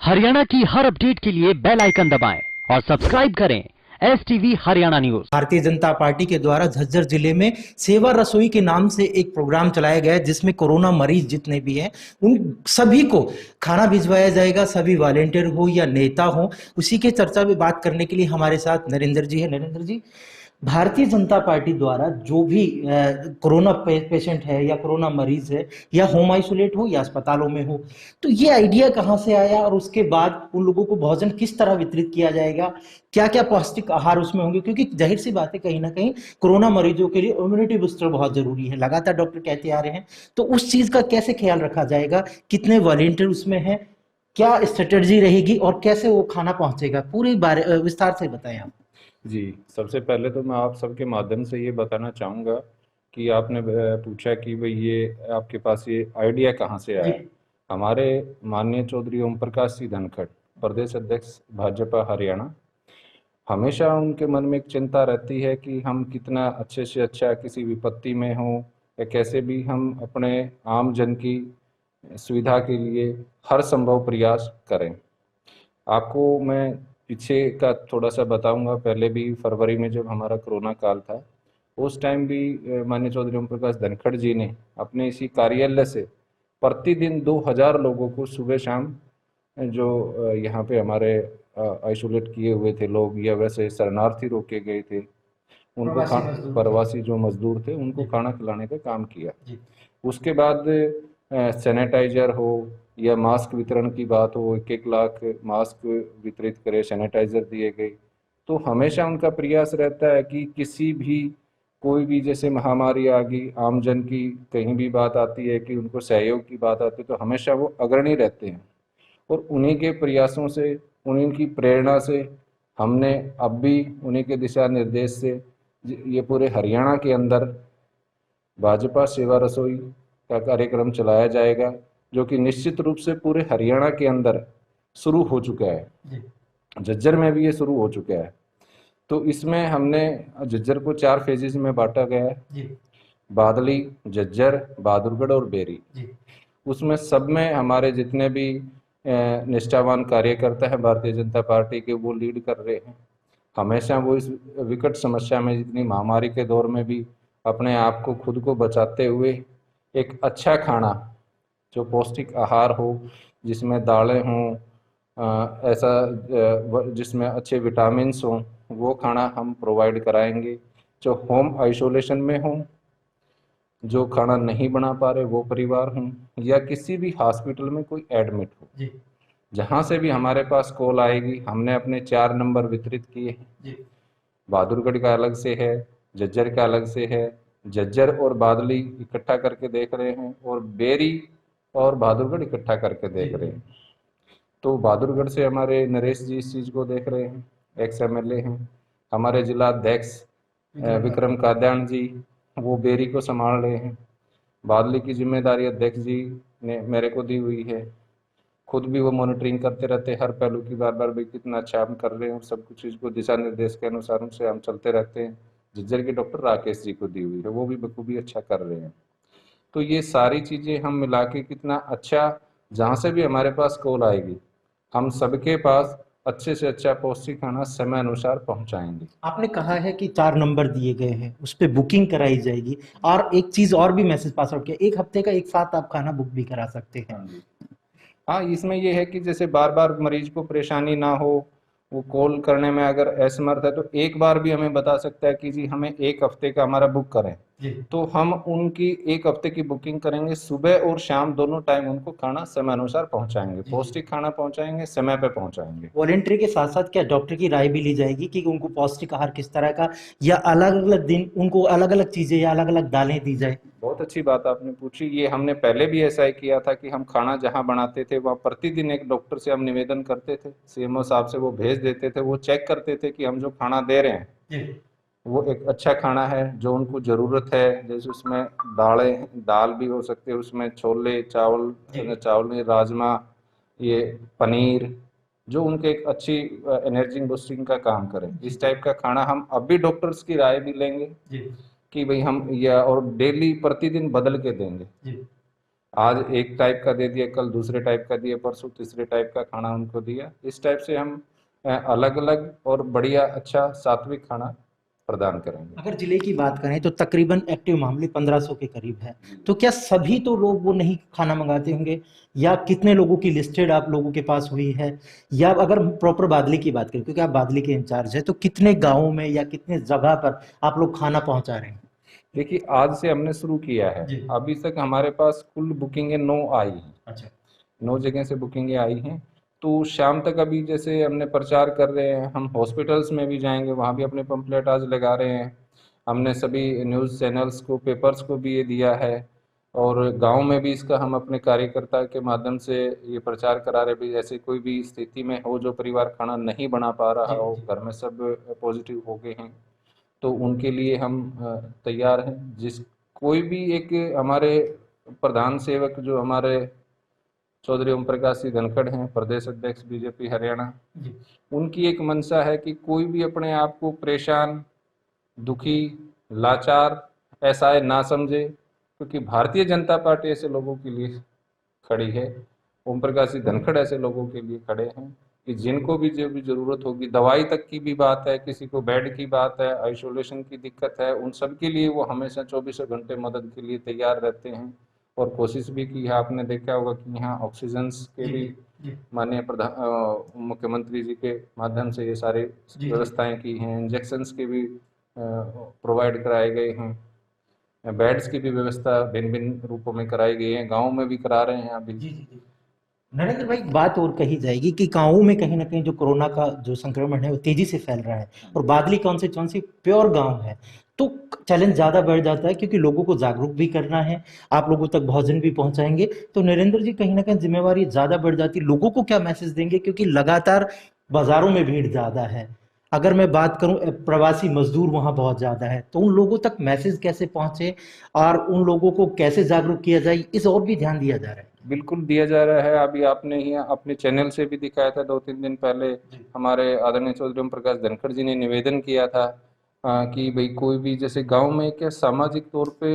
हरियाणा की हर अपडेट के लिए बेल आइकन दबाएं और सब्सक्राइब करें STV Haryana news. Bharatiya Janata party के द्वारा झज्जर जिले में सेवा रसोई के नाम से एक प्रोग्राम चलाया गया है, जिसमें कोरोना मरीज जितने भी हैं उन सभी को खाना भिजवाया जाएगा। सभी वॉलेंटियर हो या नेता हो, उसी के चर्चा में बात करने के लिए हमारे साथ नरेंद्र जी है। नरेंद्र जी, भारतीय जनता पार्टी द्वारा जो भी कोरोना पेशेंट है या कोरोना मरीज है, या होम आइसोलेट हो या अस्पतालों में हो, तो ये आइडिया कहाँ से आया और उसके बाद उन लोगों को भोजन किस तरह वितरित किया जाएगा, क्या क्या पौष्टिक आहार उसमें होंगे? क्योंकि जाहिर सी बात है, कहीं ना कहीं कोरोना मरीजों के लिए इम्यूनिटी बूस्टर बहुत जरूरी है, लगातार डॉक्टर कहते आ रहे हैं। तो उस चीज का कैसे ख्याल रखा जाएगा? कितने वॉलेंटियर उसमें हैं? क्या स्ट्रेटजी रहेगी और कैसे वो खाना पहुंचेगा? पूरी बारे विस्तार से बताएं आप। जी, सबसे पहले तो मैं आप सबके माध्यम से ये बताना चाहूँगा कि आपने पूछा कि भाई ये आपके पास ये आइडिया कहाँ से आया। हमारे माननीय चौधरी ओम प्रकाश सिंह धनखड़, प्रदेश अध्यक्ष भाजपा हरियाणा, हमेशा उनके मन में एक चिंता रहती है कि हम कितना अच्छे से अच्छा किसी विपत्ति में हों या कैसे भी हम अपने आम जन की सुविधा के लिए हर संभव प्रयास करें। आपको मैं पीछे का थोड़ा सा बताऊंगा। पहले भी फरवरी में जब हमारा कोरोना काल था, उस टाइम भी माननीय चौधरी ओम प्रकाश धनखड़ जी ने अपने इसी कार्यालय से प्रतिदिन 2000 लोगों को सुबह शाम, जो यहाँ पे हमारे आइसोलेट किए हुए थे लोग या वैसे शरणार्थी रोके गए थे, उनको प्रवासी जो मजदूर थे उनको खाना खिलाने का काम किया। उसके बाद सैनिटाइजर हो या मास्क वितरण की बात हो, 1-1 लाख मास्क वितरित करे, सैनिटाइजर दिए गए। तो हमेशा उनका प्रयास रहता है कि किसी भी कोई भी जैसे महामारी आ गई, आमजन की कहीं भी बात आती है कि उनको सहयोग की बात आती है, तो हमेशा वो अग्रणी रहते हैं। और उन्हीं के प्रयासों से, उन्हीं की प्रेरणा से हमने अब भी उन्हीं के दिशा निर्देश से ये पूरे हरियाणा के अंदर भाजपा सेवा रसोई का कार्यक्रम चलाया जाएगा, जो कि निश्चित रूप से पूरे हरियाणा के अंदर शुरू हो चुका है। झज्जर में भी ये शुरू हो चुका है। तो इसमें हमने झज्जर को 4 फेजेज में बांटा गया है, बादली, झज्जर, बहादुरगढ़ और बेरी। उसमें सब में हमारे जितने भी निष्ठावान कार्यकर्ता हैं भारतीय जनता पार्टी के, वो लीड कर रहे हैं। हमेशा वो इस विकट समस्या में, जितनी महामारी के दौर में भी अपने आप को, खुद को बचाते हुए एक अच्छा खाना, जो पौष्टिक आहार हो, जिसमें दालें हों, ऐसा जिसमें अच्छे विटामिन्स हों, वो खाना हम प्रोवाइड कराएंगे। जो होम आइसोलेशन में हों, जो खाना नहीं बना पा रहे वो परिवार हों, या किसी भी हॉस्पिटल में कोई एडमिट हो, जहाँ से भी हमारे पास कॉल आएगी, हमने अपने 4 नंबर वितरित किए हैं। बहादुरगढ़ का अलग से है, झज्जर का अलग से है, झज्जर और बादली इकट्ठा करके देख रहे हैं, और बेरी और बहादुरगढ़ इकट्ठा करके देख रहे हैं। तो बहादुरगढ़ से हमारे नरेश जी इस चीज़ को देख रहे हैं, एक्स MLA हैं। हमारे जिला अध्यक्ष विक्रम काद्यान जी, वो बेरी को संभाल रहे हैं। बादली की जिम्मेदारी अध्यक्ष जी ने मेरे को दी हुई है। खुद भी वो मॉनिटरिंग करते रहते हैं हर पहलू की, बार बार भी कितना अच्छा हम कर रहे हैं, सब कुछ चीज़ को दिशा निर्देश के अनुसार से हम चलते रहते हैं। झज्जर के डॉक्टर राकेश जी को दी हुई है, वो भी बखूबी अच्छा कर रहे हैं। तो ये सारी चीज़ें हम मिला के कितना अच्छा, जहाँ से भी हमारे पास कॉल आएगी, हम सबके पास अच्छे से अच्छा पौष्टिक खाना समय अनुसार पहुंचाएंगे। आपने कहा है कि 4 नंबर दिए गए हैं, उस पर बुकिंग कराई जाएगी, और एक चीज और भी मैसेज पास आउट किया, 1 हफ्ते का एक साथ आप खाना बुक भी करा सकते हैं। हाँ, इसमें ये है कि जैसे बार बार मरीज को परेशानी ना हो, वो कॉल करने में अगर असमर्थ है, तो एक बार भी हमें बता सकता है कि जी हमें 1 हफ्ते का हमारा बुक करें, तो हम उनकी 1 हफ्ते की बुकिंग करेंगे। सुबह और शाम दोनों टाइम उनको खाना समय अनुसार पहुंचाएंगे, पौष्टिक खाना पहुंचाएंगे, समय पे पहुंचाएंगे। वॉलेंट्री के साथ साथ क्या डॉक्टर की राय भी ली जाएगी कि उनको पौष्टिक आहार किस तरह का, या अलग अलग दिन उनको अलग अलग चीजें या अलग अलग दालें दी जाए? बहुत अच्छी बात आपने पूछी। ये हमने पहले भी ऐसा ही किया था कि हम खाना जहाँ बनाते थे वहाँ प्रतिदिन एक डॉक्टर से हम निवेदन करते थे, CMO साहब से वो भेज देते थे, वो चेक करते थे कि हम जो खाना दे रहे हैं वो एक अच्छा खाना है, जो उनको ज़रूरत है। जैसे उसमें दाल भी हो सकती है, उसमें छोले चावल नहीं, राजमा, ये पनीर, जो उनके एक अच्छी एनर्जी बूस्टिंग का काम करें। इस टाइप का खाना हम अब भी डॉक्टर्स की राय भी लेंगे कि भाई हम, या और डेली प्रतिदिन बदल के देंगे। आज एक टाइप का दे दिया, कल दूसरे टाइप का दिया, परसों तीसरे टाइप का खाना उनको दिया। इस टाइप से हम अलग अलग और बढ़िया अच्छा सात्विक खाना प्रदान करेंगे। अगर जिले की बात करें तो तकरीबन एक्टिव मामले 1500 के करीब है, तो क्या सभी तो लोग वो नहीं खाना मंगाते होंगे, या कितने लोगों की लिस्टेड आप लोगों के पास हुई है? या अगर प्रॉपर बादली की बात करें, क्योंकि आप बादली के इंचार्ज है, तो कितने गाँवों में या कितने जगह पर आप लोग खाना पहुंचा रहे हैं? देखिए, आज से हमने शुरू किया है, जी। अभी तक हमारे पास कुल बुकिंगें 9 आई हैं। अच्छा। 9 जगह से बुकिंगें आई हैं। तो शाम तक अभी जैसे हमने प्रचार कर रहे हैं, हम हॉस्पिटल्स में भी जाएंगे, वहाँ भी अपने पंपलेट आज लगा रहे हैं। हमने सभी न्यूज़ चैनल्स को, पेपर्स को भी ये दिया है, और गांव में भी इसका हम अपने कार्यकर्ता के माध्यम से ये प्रचार करा रहे भी, ऐसे कोई भी स्थिति में हो जो परिवार खाना नहीं बना पा रहा हो, घर में सब पॉजिटिव हो गए हैं, तो उनके लिए हम तैयार हैं। जिस कोई भी एक हमारे प्रधान सेवक जो हमारे चौधरी ओम प्रकाश सिंह धनखड़ हैं, प्रदेश अध्यक्ष बीजेपी हरियाणा, उनकी एक मंशा है कि कोई भी अपने आप को परेशान, दुखी, लाचार, असहाय ना समझे, क्योंकि भारतीय जनता पार्टी ऐसे लोगों के लिए खड़ी है। ओम प्रकाश सिंह धनखड़ ऐसे लोगों के लिए खड़े हैं कि जिनको भी जो भी ज़रूरत होगी, दवाई तक की भी बात है, किसी को बेड की बात है, आइसोलेशन की दिक्कत है, उन सब के लिए वो हमेशा 24 घंटे मदद के लिए तैयार रहते हैं। और कोशिश भी की है, आपने देखा होगा कि यहाँ ऑक्सीजन के भी माननीय मुख्यमंत्री जी के माध्यम से ये सारी व्यवस्थाएं की हैं, इंजेक्शंस के भी प्रोवाइड कराए गए हैं, बेड्स की भी व्यवस्था भिन्न भिन्न रूपों में कराई गई है, गाँव में भी करा रहे हैं अभी। नरेंद्र भाई, बात और कही जाएगी कि गाँवों में कहीं ना कहीं जो कोरोना का जो संक्रमण है वो तेजी से फैल रहा है, और बादली कॉन्स्टिट्यूएंसी प्योर गांव है, तो चैलेंज ज्यादा बढ़ जाता है, क्योंकि लोगों को जागरूक भी करना है, आप लोगों तक भोजन भी पहुंचाएंगे, तो नरेंद्र जी कहीं ना कहीं जिम्मेवारी ज्यादा बढ़ जाती है। लोगों को क्या मैसेज देंगे, क्योंकि लगातार बाजारों में भीड़ ज्यादा है। अगर मैं बात करूं, प्रवासी मजदूर वहां बहुत ज्यादा है, तो उन लोगों तक मैसेज कैसे पहुंचे और उन लोगों को कैसे जागरूक किया जाए, इस और भी ध्यान दिया जा रहा है। बिल्कुल दिया जा रहा है। अभी आपने ही अपने चैनल से भी दिखाया था 2-3 दिन पहले, हमारे आदरणीय चौधरी ओम प्रकाश धनखड़ जी ने निवेदन किया था कि भाई कोई भी जैसे गांव में क्या सामाजिक तौर पे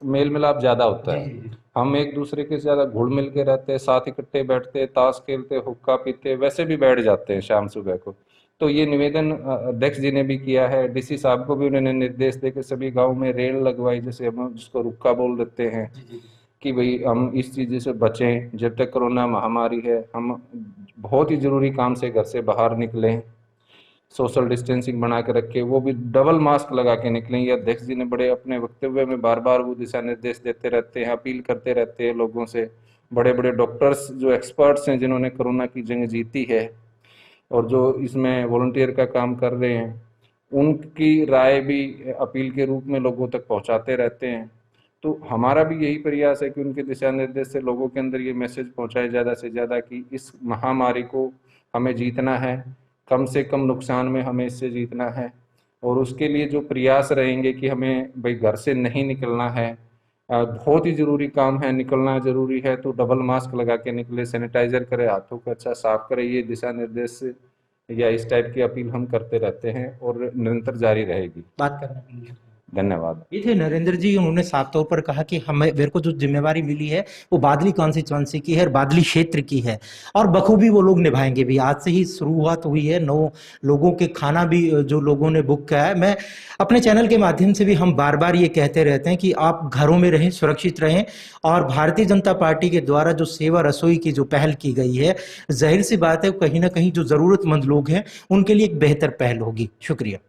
मेल मिलाप ज़्यादा होता है, हम एक दूसरे के ज़्यादा घुल मिल के रहते हैं, साथ इकट्ठे बैठते, ताश खेलते, हुक्का पीते, वैसे भी बैठ जाते हैं शाम सुबह को। तो ये निवेदन अध्यक्ष जी ने भी किया है, डीसी साहब को भी उन्होंने निर्देश दे के सभी गाँव में रेल लगवाई, जैसे हम जिसको रुक्का बोल देते हैं, कि भाई हम इस चीज़ से बचें। जब तक कोरोना महामारी है, हम बहुत ही ज़रूरी काम से घर से बाहर निकलें, सोशल डिस्टेंसिंग बना के रखें, वो भी डबल मास्क लगा के निकलें। ये अध्यक्ष जी ने बड़े अपने वक्तव्य में बार बार वो दिशा निर्देश देते रहते हैं, अपील करते रहते हैं लोगों से। बड़े बड़े डॉक्टर्स जो एक्सपर्ट्स हैं, जिन्होंने कोरोना की जंग जीती है और जो इसमें वॉलंटियर का काम कर रहे हैं, उनकी राय भी अपील के रूप में लोगों तक पहुँचाते रहते हैं। तो हमारा भी यही प्रयास है कि उनके दिशा निर्देश से लोगों के अंदर ये मैसेज पहुंचाए ज़्यादा से ज़्यादा कि इस महामारी को हमें जीतना है, कम से कम नुकसान में हमें इससे जीतना है। और उसके लिए जो प्रयास रहेंगे कि हमें भाई घर से नहीं निकलना है, बहुत ही ज़रूरी काम है, निकलना ज़रूरी है तो डबल मास्क लगा के निकले, सैनिटाइजर करें, हाथों को अच्छा साफ करें। ये दिशा निर्देश या इस टाइप की अपील हम करते रहते हैं और निरंतर जारी रहेगी। बात करने के लिए धन्यवाद। ये थे नरेंद्र जी। उन्होंने साफ तौर पर कहा कि हमें, मेरे को जो जिम्मेवारी मिली है वो बादली कॉन्स्टिट्यूएंसी की है और बादली क्षेत्र की है, और बखूबी वो लोग निभाएंगे भी। आज से ही शुरुआत हुई है, 9 लोगों के खाना भी जो लोगों ने बुक किया है। मैं अपने चैनल के माध्यम से भी हम बार बार ये कहते रहते हैं कि आप घरों में रहें, सुरक्षित रहें, और भारतीय जनता पार्टी के द्वारा जो सेवा रसोई की जो पहल की गई है, जाहिर सी बात है कहीं ना कहीं जो जरूरतमंद लोग हैं उनके लिए एक बेहतर पहल होगी। शुक्रिया।